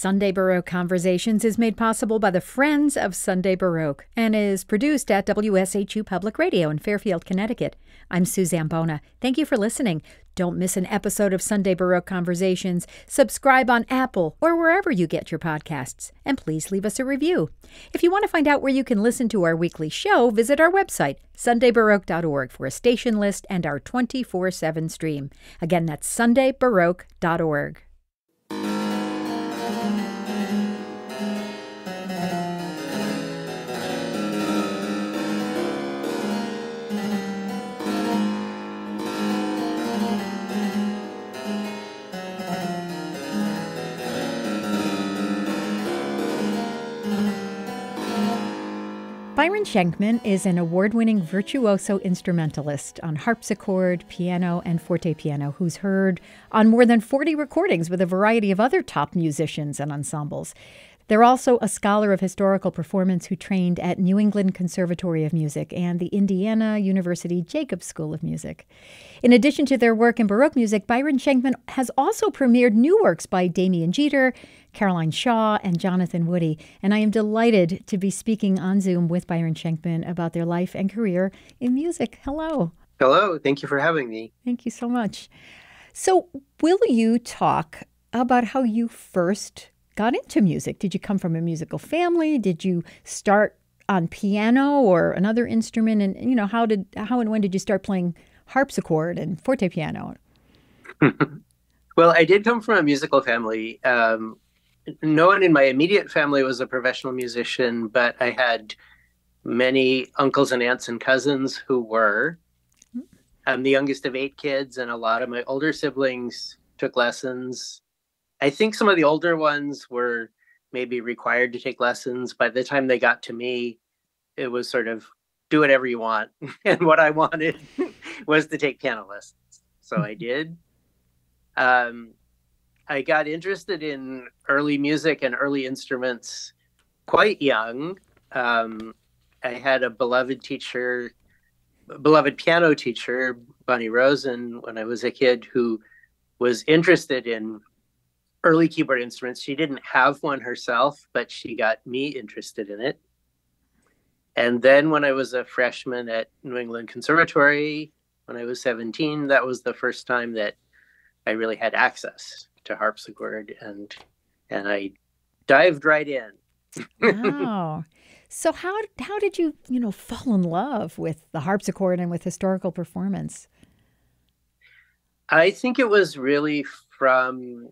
Sunday Baroque Conversations is made possible by the Friends of Sunday Baroque and is produced at WSHU Public Radio in Fairfield, Connecticut. I'm Suzanne Bona. Thank you for listening. Don't miss an episode of Sunday Baroque Conversations. Subscribe on Apple or wherever you get your podcasts. And please leave us a review. If you want to find out where you can listen to our weekly show, visit our website, sundaybaroque.org, for a station list and our 24/7 stream. Again, that's sundaybaroque.org. Byron Schenkman is an award-winning virtuoso instrumentalist on harpsichord, piano, and fortepiano who's heard on more than 40 recordings with a variety of other top musicians and ensembles. They're also a scholar of historical performance who trained at New England Conservatory of Music and the Indiana University Jacobs School of Music. In addition to their work in Baroque music, Byron Schenkman has also premiered new works by Damien Jeter, Caroline Shaw, and Jonathan Woody. And I am delighted to be speaking on Zoom with Byron Schenkman about their life and career in music. Hello. Hello. Thank you for having me. Thank you so much. So will you talk about how you first got into music? Did you come from a musical family? Did you start on piano or another instrument? And, how and when did you start playing harpsichord and fortepiano? Well, I did come from a musical family. No one in my immediate family was a professional musician, but I had many uncles and aunts and cousins who were. I'm the youngest of 8 kids, and a lot of my older siblings took lessons. I think some of the older ones were maybe required to take lessons. By the time they got to me, it was sort of do whatever you want. And what I wanted was to take piano lessons. So I did. I got interested in early music and early instruments quite young. I had a beloved piano teacher, Bonnie Rosen, when I was a kid, who was interested in early keyboard instruments. She didn't have one herself, but she got me interested in it. And then when I was a freshman at New England Conservatory, when I was 17, that was the first time that I really had access to harpsichord, and I dived right in. Wow. So how did you, fall in love with the harpsichord and with historical performance? I think it was really from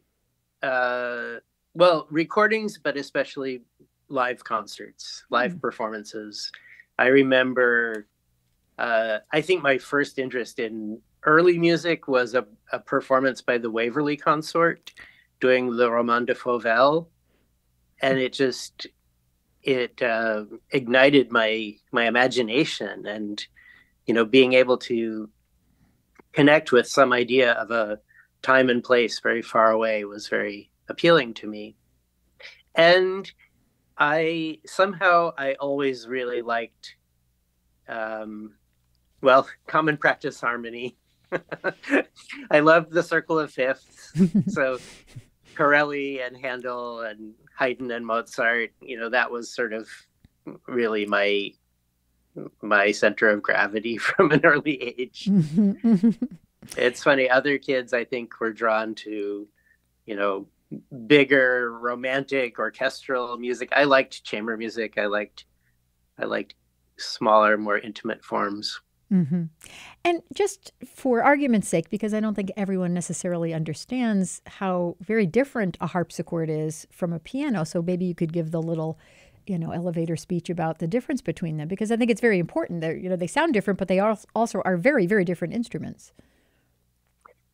recordings, but especially live concerts, live performances. I remember, I think my first interest in early music was a performance by the Waverly Consort doing the Roman de Fauvel. And it ignited my imagination, and, being able to connect with some idea of a time and place very far away was very appealing to me. And I always really liked, common practice harmony. I loved the circle of fifths. So Corelli and Handel and Haydn and Mozart, that was sort of really my center of gravity from an early age. It's funny, other kids, I think, were drawn to, bigger romantic orchestral music. I liked chamber music. I liked smaller, more intimate forms. Mm-hmm. And just for argument's sake, because I don't think everyone necessarily understands how very different a harpsichord is from a piano, so maybe you could give the little, elevator speech about the difference between them, because I think it's very important. They sound different, but they also are very, very different instruments.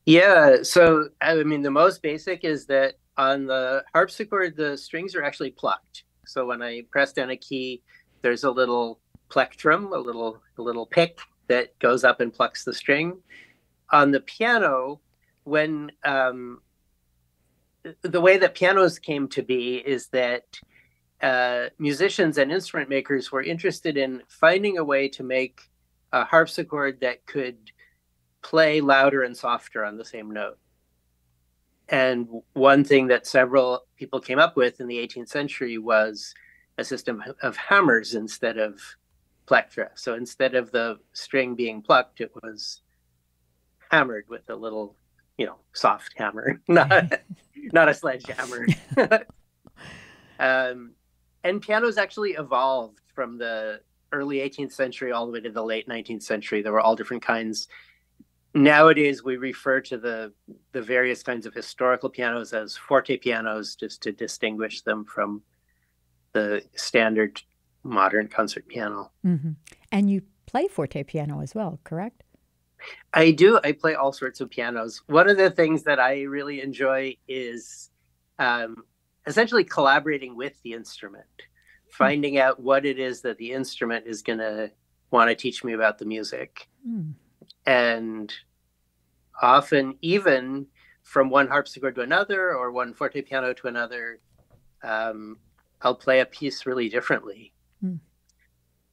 Yeah. So, the most basic is that on the harpsichord, the strings are actually plucked. So when I press down a key, there's a little plectrum, a little pick that goes up and plucks the string. On the piano, when the way that pianos came to be is that musicians and instrument makers were interested in finding a way to make a harpsichord that could play louder and softer on the same note. And one thing that several people came up with in the 18th century was a system of hammers instead of plectra. So instead of the string being plucked, it was hammered with a little, soft hammer, not a sledgehammer. And pianos actually evolved from the early 18th century all the way to the late 19th century. There were all different kinds. Nowadays, we refer to the various kinds of historical pianos as forte pianos, just to distinguish them from the standard modern concert piano. Mm-hmm. And you play forte piano as well, correct? I do. I play all sorts of pianos. One of the things that I really enjoy is essentially collaborating with the instrument, finding out what it is that the instrument is going to want to teach me about the music. And often, even from one harpsichord to another or one forte piano to another, I'll play a piece really differently.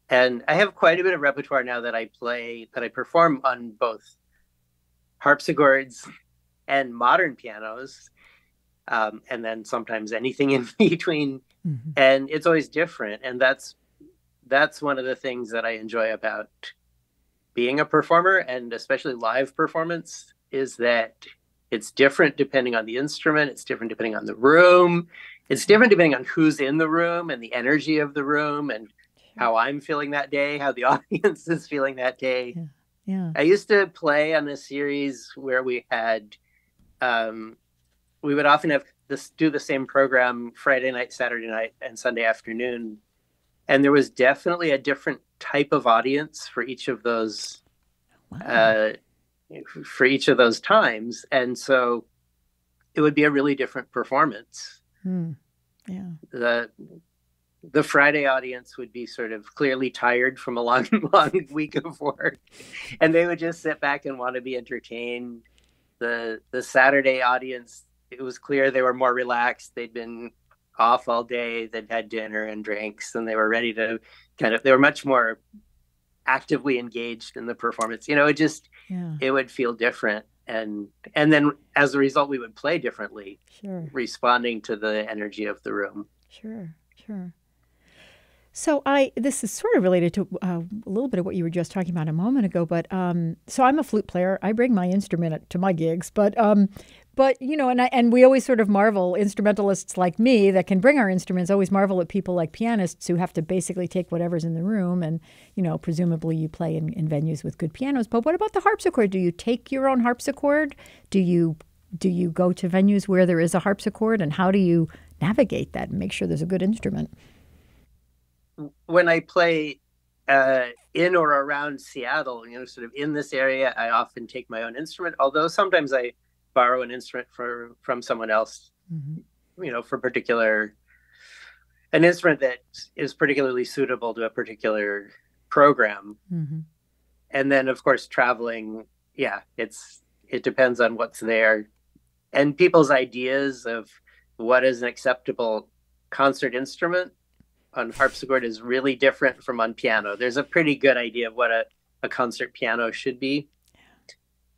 And I have quite a bit of repertoire now that I perform on both harpsichords and modern pianos, and then sometimes anything in between. And it's always different. And that's one of the things that I enjoy about being a performer, and especially live performance, is that it's different depending on the instrument. It's different depending on the room. It's different depending on who's in the room and the energy of the room and how I'm feeling that day, how the audience is feeling that day. Yeah. I used to play on a series where we had, we would often do the same program Friday night, Saturday night, and Sunday afternoon. And there was definitely a different type of audience for each of those, times. And so it would be a really different performance. The Friday audience would be sort of clearly tired from a long week of work, and they would just sit back and want to be entertained. The Saturday audience, it was clear they were more relaxed. They'd been off all day. They'd had dinner and drinks, and they were ready to they were much more actively engaged in the performance. It would feel different. And then as a result, we would play differently, responding to the energy of the room. Sure. So this is sort of related to a little bit of what you were just talking about a moment ago, but so I'm a flute player. I bring my instrument to my gigs, but and we always sort of marvel, instrumentalists like me that can bring our instruments always marvel at people like pianists who have to basically take whatever's in the room, and presumably you play in venues with good pianos. But what about the harpsichord? Do you take your own harpsichord? Do you go to venues where there is a harpsichord, and how do you navigate that and make sure there's a good instrument? When I play in or around Seattle, sort of in this area, I often take my own instrument, although sometimes I borrow an instrument from someone else, for an instrument that is particularly suitable to a particular program. And then, of course, traveling, it depends on what's there. And people's ideas of what is an acceptable concert instrument on harpsichord is really different from on piano. There's a pretty good idea of what a concert piano should be.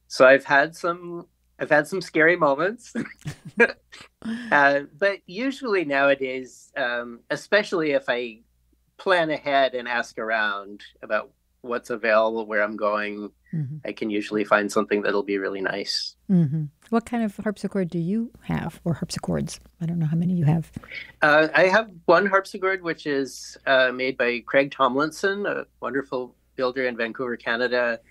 So I've had some scary moments, but usually nowadays, especially if I plan ahead and ask around about what's available, where I'm going, I can usually find something that'll be really nice. What kind of harpsichord do you have, or harpsichords? I don't know how many you have. I have one harpsichord, which is made by Craig Tomlinson, a wonderful builder in Vancouver, Canada,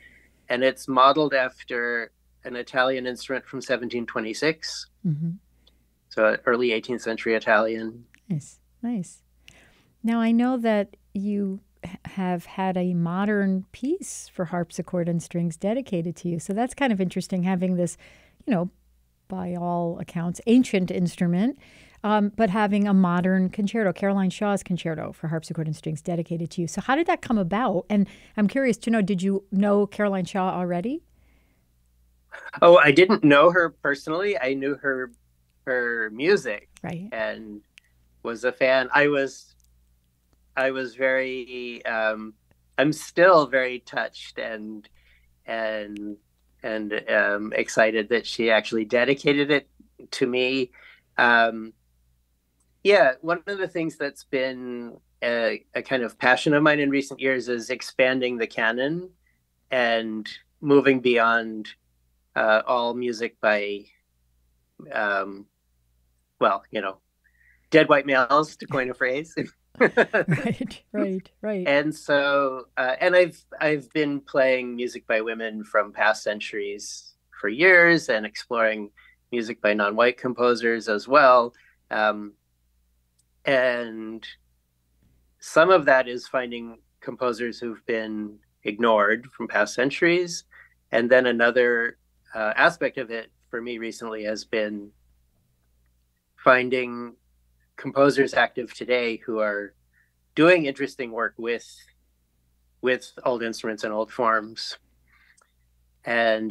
and it's modeled after an Italian instrument from 1726. So early 18th century Italian. Nice. Now, I know that you have had a modern piece for harpsichord and strings dedicated to you. So that's kind of interesting, having this, by all accounts, ancient instrument, but having a modern concerto, Caroline Shaw's concerto for harpsichord and strings dedicated to you. So how did that come about? And I'm curious to know, did you know Caroline Shaw already? Oh, I didn't know her personally. I knew her music, right, and was a fan. I was very. I'm still very touched and excited that she actually dedicated it to me. Um, yeah, one of the things that's been a kind of passion of mine in recent years is expanding the canon and moving beyond all music by, um, well, dead white males, to coin a phrase. Right. And so, and I've been playing music by women from past centuries for years, and exploring music by non-white composers as well. Um, and some of that is finding composers who've been ignored from past centuries, and then another aspect of it for me recently has been finding composers active today who are doing interesting work with old instruments and old forms. And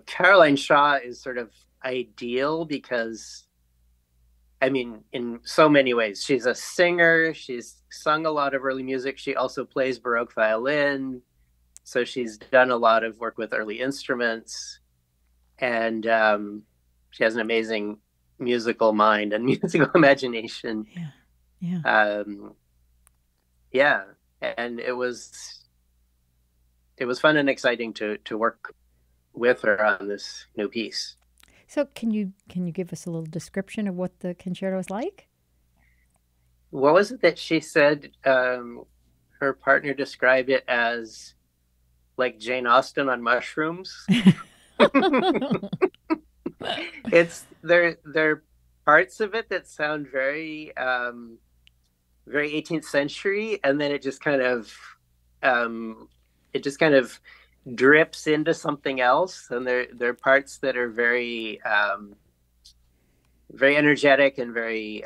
Caroline Shaw is sort of ideal because, I mean, in so many ways, she's a singer. She's sung a lot of early music. She also plays Baroque violin. So she's done a lot of work with early instruments. And she has an amazing musical mind and musical imagination. Yeah. And it was fun and exciting to work with her on this new piece. So can you give us a little description of what the concerto is like? What was it that she said? Her partner described it as like Jane Austen on mushrooms. It's there are parts of it that sound very very 18th century, and then it just kind of drips into something else. And there are parts that are very very energetic and very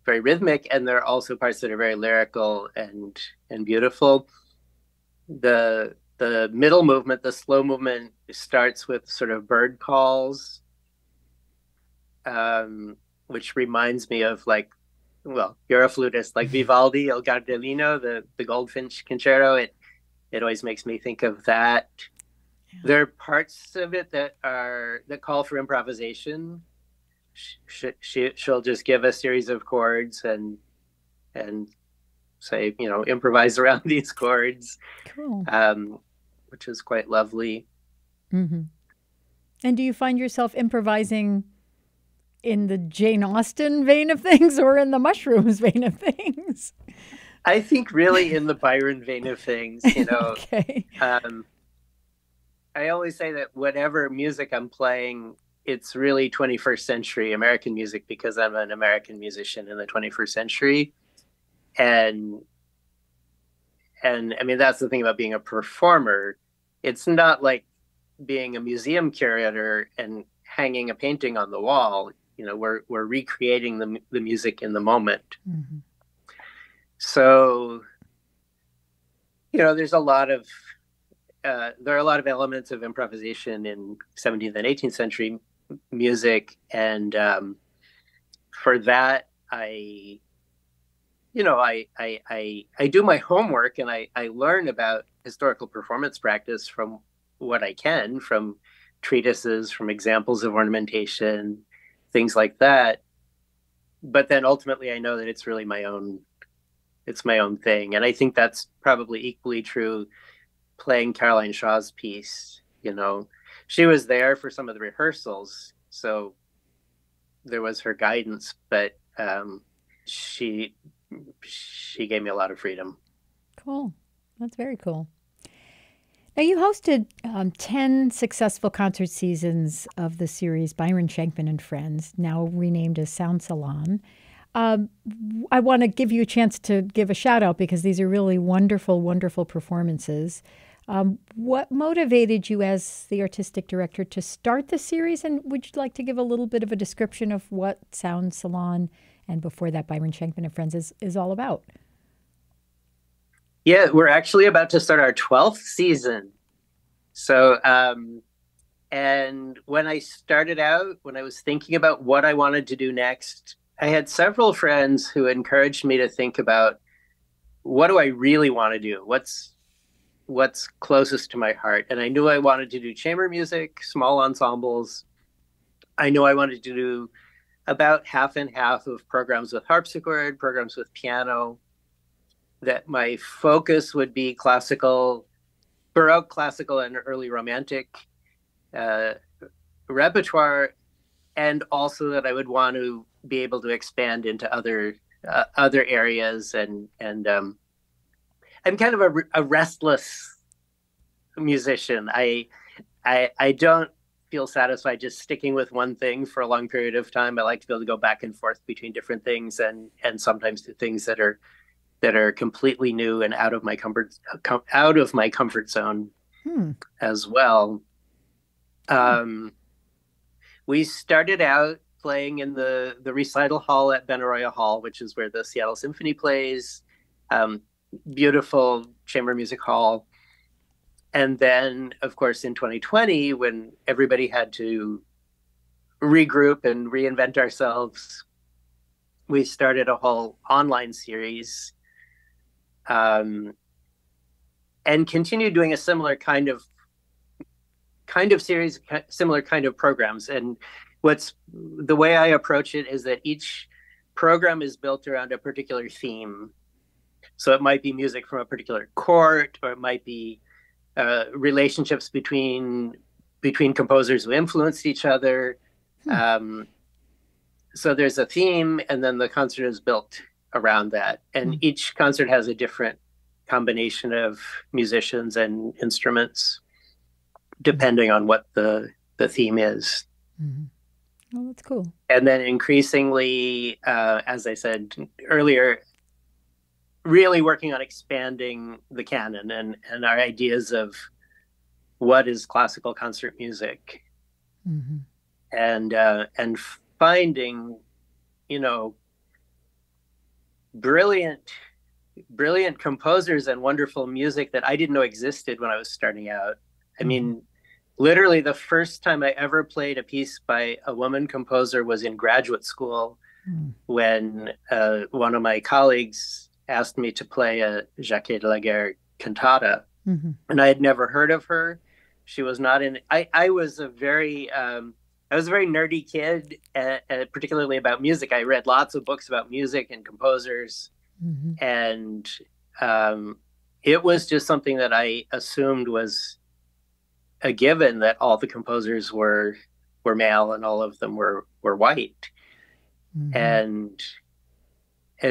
very rhythmic, and there are also parts that are very lyrical and beautiful. The middle movement, the slow movement, starts with sort of bird calls, which reminds me of, like, well, you're a flutist, like Vivaldi, Il Gardellino, the Goldfinch Concerto. It always makes me think of that. Yeah. There are parts of it that call for improvisation. She'll just give a series of chords and say, improvise around these chords. Cool. Which is quite lovely. Mm-hmm. And do you find yourself improvising in the Jane Austen vein of things or in the mushrooms vein of things? I think really in the Byron vein of things, Okay. I always say that whatever music I'm playing, it's really 21st century American music, because I'm an American musician in the 21st century. And I mean, that's the thing about being a performer. It's not like being a museum curator and hanging a painting on the wall. We're recreating the music in the moment. Mm-hmm. So, there's a lot of there are a lot of elements of improvisation in 17th and 18th century music, and for that, I do my homework, and I learn about historical performance practice from what I can, from treatises, from examples of ornamentation, things like that. But then ultimately I know that it's really my own thing. And I think that's probably equally true playing Caroline Shaw's piece. She was there for some of the rehearsals, so there was her guidance, but she gave me a lot of freedom. Cool. That's very cool. Now, you hosted 10 successful concert seasons of the series Byron Schenkman and Friends, now renamed as Sound Salon. I want to give you a chance to give a shout out, because these are really wonderful, wonderful performances. What motivated you as the artistic director to start the series? And would you like to give a little bit of a description of what Sound Salon, and before that Byron Schenkman and Friends, is all about? Yeah, we're actually about to start our 12th season. So, and when I started out, when I was thinking about what I wanted to do next, I had several friends who encouraged me to think about, what do I really want to do? What's closest to my heart? And I knew I wanted to do chamber music, small ensembles, I know I wanted to do about half and half of programs with harpsichord, programs with piano, that my focus would be classical, Baroque, classical, and early Romantic uh, repertoire, and also that I would want to be able to expand into other areas. And I'm kind of a restless musician. I don't feel satisfied just sticking with one thing for a long period of time. I like to be able to go back and forth between different things, and sometimes do things that are completely new and out of my comfort zone as well. We started out playing in the recital hall at Benaroya Hall, which is where the Seattle Symphony plays. Beautiful chamber music hall. And then, of course, in 2020, when everybody had to regroup and reinvent ourselves, we started a whole online series, and continued doing a similar kind of series, similar kind of programs. And what's the way I approach it is that each program is built around a particular theme. So it might be music from a particular court, or it might be relationships between composers who influenced each other. So there's a theme, and then the concert is built around that. And each concert has a different combination of musicians and instruments, depending on what the theme is. Oh, that's cool. And then increasingly, as I said earlier, really working on expanding the canon and our ideas of what is classical concert music, and finding, brilliant composers and wonderful music that I didn't know existed when I was starting out. I mean, literally the first time I ever played a piece by a woman composer was in graduate school, when one of my colleagues asked me to play a Jacques de la Guerre cantata, and I had never heard of her. She was not in. I was a very nerdy kid, particularly about music. I read lots of books about music and composers, and it was just something that I assumed was a given, that all the composers were male and all of them were white. And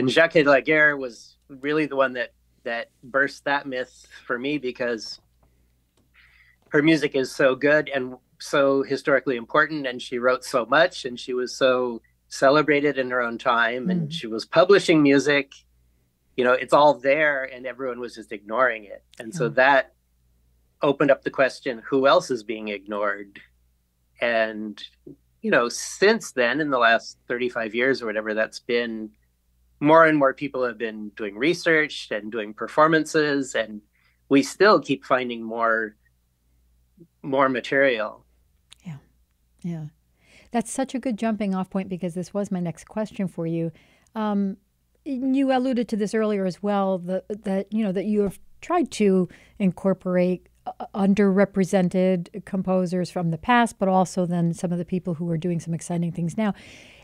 Jacques de la Guerre was really the one that burst that myth for me, because her music is so good and so historically important, and she wrote so much, and she was so celebrated in her own time, and she was publishing music. It's all there, and everyone was just ignoring it. And so that opened up the question, who else is being ignored? And since then, in the last 35 years or whatever that's been, more and more people have been doing research and doing performances, and we still keep finding more material. Yeah. That's such a good jumping off point, because this was my next question for you. You alluded to this earlier as well, that you have tried to incorporate underrepresented composers from the past, but also then some of the people who are doing some exciting things now.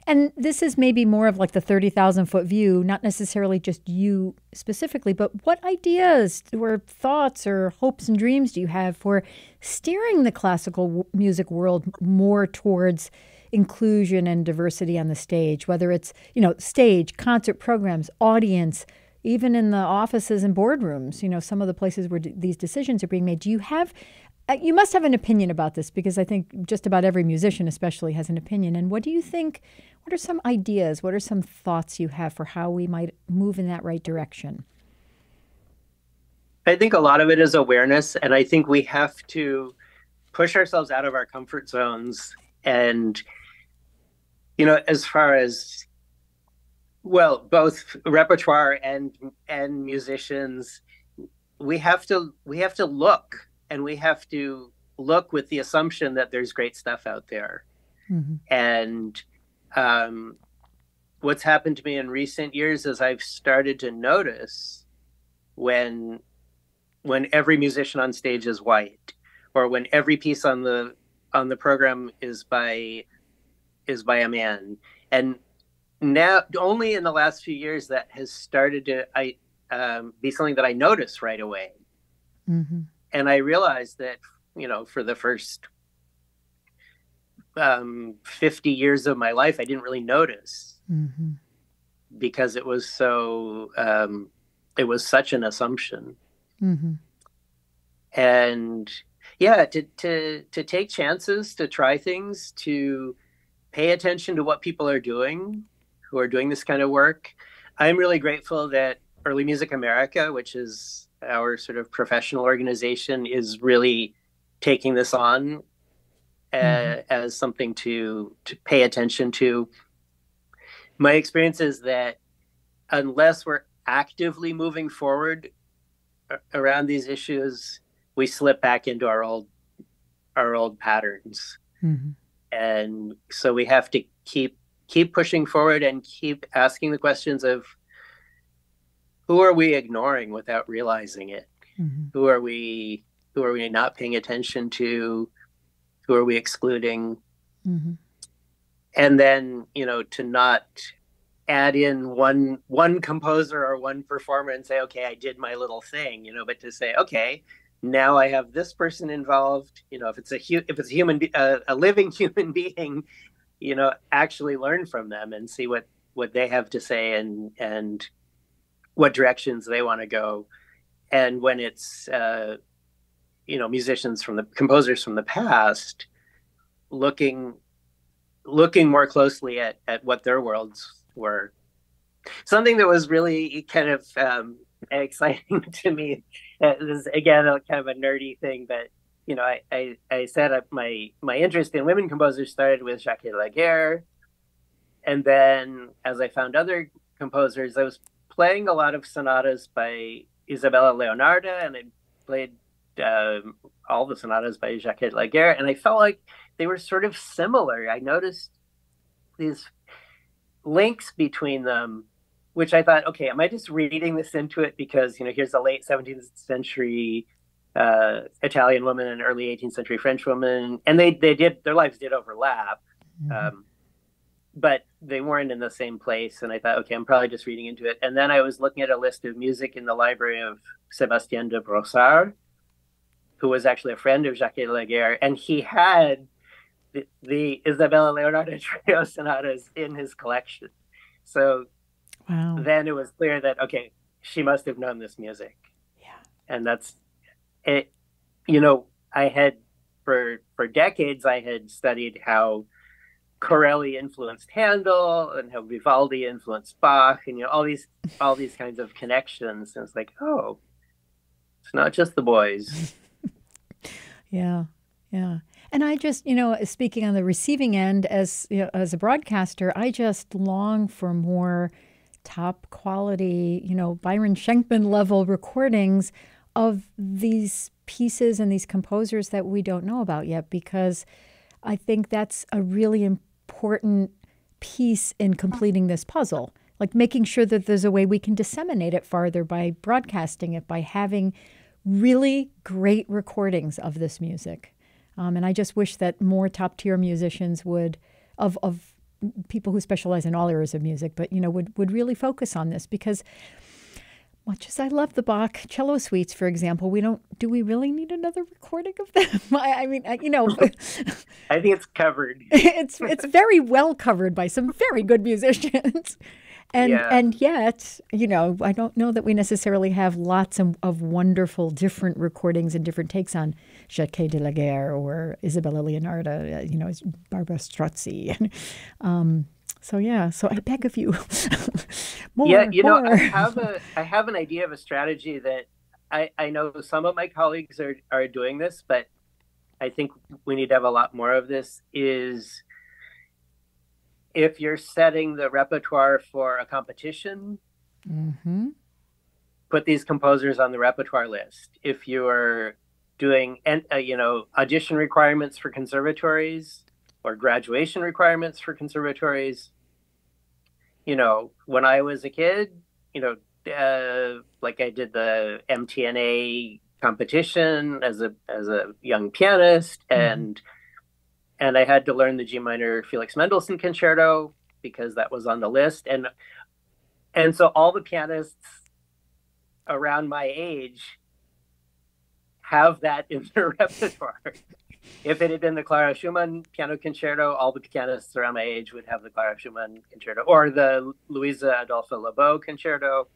And this is maybe more of like the 30,000-foot view, not necessarily just you specifically, but what ideas or thoughts or hopes and dreams do you have for steering the classical music world more towards inclusion and diversity on the stage, whether it's, stage, concert programs, audience, even in the offices and boardrooms, some of the places where these decisions are being made. Do you have, you must have an opinion about this, because I think just about every musician especially has an opinion. And what do you think, what are some ideas, what are some thoughts you have for how we might move in that right direction? I think a lot of it is awareness, and I think we have to push ourselves out of our comfort zones. And, as far as, well, both repertoire and musicians, we have to look, and we have to look with the assumption that there's great stuff out there. And what's happened to me in recent years is I've started to notice when every musician on stage is white, or when every piece on the program is by is by a man. And now, only in the last few years, that has started to be something that I notice right away. Mm-hmm. And I realized that, for the first 50 years of my life, I didn't really notice, Mm-hmm. because it was it was such an assumption. Mm-hmm. And yeah, to take chances, to try things, to pay attention to what people are doing who are doing this kind of work. I'm really grateful that Early Music America, which is our sort of professional organization, is really taking this on as something to pay attention to. My experience is that unless we're actively moving forward around these issues, we slip back into our old patterns. Mm-hmm. And so we have to keep pushing forward and keep asking the questions of, who are we ignoring without realizing it? Mm-hmm. Who are we not paying attention to? Who are we excluding? Mm-hmm. And then, to not add in one composer or one performer and say, okay, I did my little thing, but to say, okay, now I have this person involved. If it's a living human being, actually learn from them and see what they have to say, and what directions they want to go. And when it's composers from the past, looking more closely at what their worlds were. Something that was really kind of exciting to me, is again kind of a nerdy thing, but I said my interest in women composers started with Jacques Laguerre, and then as I found other composers, I was playing a lot of sonatas by Isabella Leonarda, and I played all the sonatas by Jacques Laguerre, and I felt like they were sort of similar. I noticed these links between them, which I thought, okay, am I just reading this into it because, here's a late 17th century Italian woman and early 18th century French woman, and their lives did overlap, but they weren't in the same place. And I thought, okay, I'm probably just reading into it. And then I was looking at a list of music in the library of Sébastien de Brossard, who was actually a friend of Jacques Laguerre, and he had the Isabella Leonardo trio sonatas in his collection. So then it was clear that, okay, she must have known this music. Yeah. And that's it. I had for decades, I had studied how Corelli influenced Handel and how Vivaldi influenced Bach, and all these kinds of connections. And it's like, oh, it's not just the boys. Yeah. And I just, speaking on the receiving end, as as a broadcaster, I just long for more top quality, Byron Schenkman level recordings of these pieces and these composers that we don't know about yet, because I think that's a really important piece in completing this puzzle, like making sure that there's a way we can disseminate it farther by broadcasting it, by having really great recordings of this music. And I just wish that more top-tier musicians would, of people who specialize in all areas of music, but, would really focus on this, because much as I love the Bach cello suites, for example, do we really need another recording of them? I mean, I think it's covered. It's very well covered by some very good musicians. And yet, I don't know that we necessarily have lots of wonderful different recordings and different takes on Jacques de Laguerre or Isabella Leonarda, Barbara Strozzi. So I beg of you, more. Yeah, more. I have an idea of a strategy that I know some of my colleagues are doing this, but I think we need to have a lot more of this. Is if you're setting the repertoire for a competition, put these composers on the repertoire list. If you're doing audition requirements for conservatories or graduation requirements for conservatories, when I was a kid, like I did the MTNA competition as a young pianist, and and I had to learn the G minor Felix Mendelssohn Concerto because that was on the list. And so all the pianists around my age have that in their repertoire. If it had been the Clara Schumann Piano Concerto, all the pianists around my age would have the Clara Schumann Concerto, or the Luisa Adolphe Lebeau Concerto.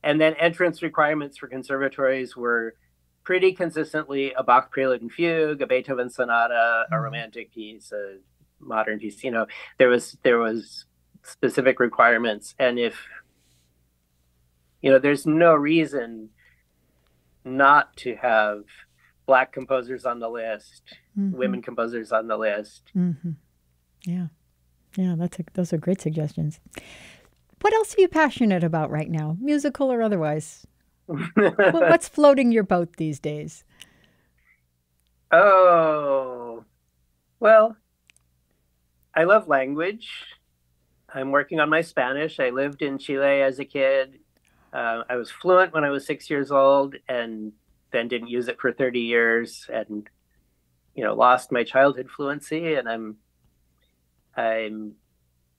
And then entrance requirements for conservatories were pretty consistently a Bach Prelude and Fugue, a Beethoven Sonata, a Romantic piece, a modern piece. You know, there was specific requirements. And if, you know, there's no reason not to have Black composers on the list, women composers on the list. Yeah. Those are great suggestions. What else are you passionate about right now, musical or otherwise? What's floating your boat these days? Oh, well, I love language. I'm working on my Spanish. I lived in Chile as a kid. I was fluent when I was 6 years old, and then didn't use it for 30 years, and, you know, lost my childhood fluency. And I'm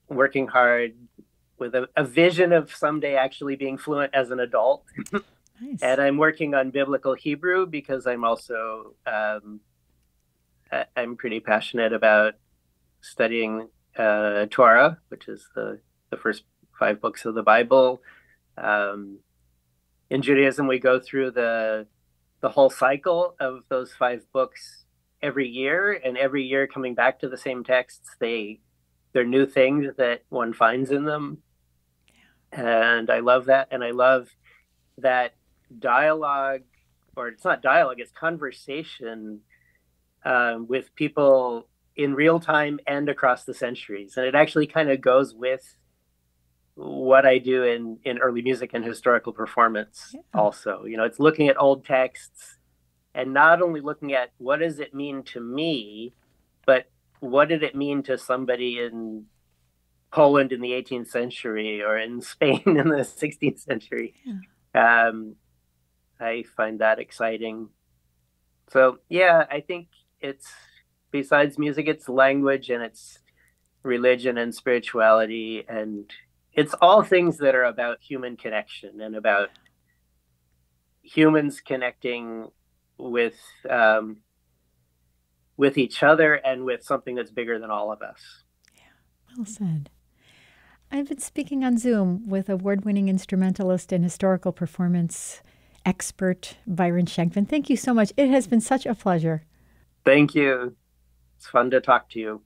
working hard with a vision of someday actually being fluent as an adult. Nice. And I'm working on biblical Hebrew because I'm also I'm pretty passionate about studying Torah, which is the first 5 books of the Bible. In Judaism, we go through the whole cycle of those 5 books every year, and every year coming back to the same texts, they're new things that one finds in them. And I love that. And I love that dialogue, or it's not dialogue, it's conversation with people in real time and across the centuries. And it actually kind of goes with what I do in early music and historical performance also. You know, it's looking at old texts and not only looking at what does it mean to me, but what did it mean to somebody in Poland in the 18th century or in Spain in the 16th century. I find that exciting. So, yeah, I think it's, besides music, it's language and it's religion and spirituality, and it's all things that are about human connection and about humans connecting with each other and with something that's bigger than all of us. Yeah, well said. I've been speaking on Zoom with award-winning instrumentalist and historical performance expert Byron Schenkman. Thank you so much. It has been such a pleasure. Thank you. It's fun to talk to you.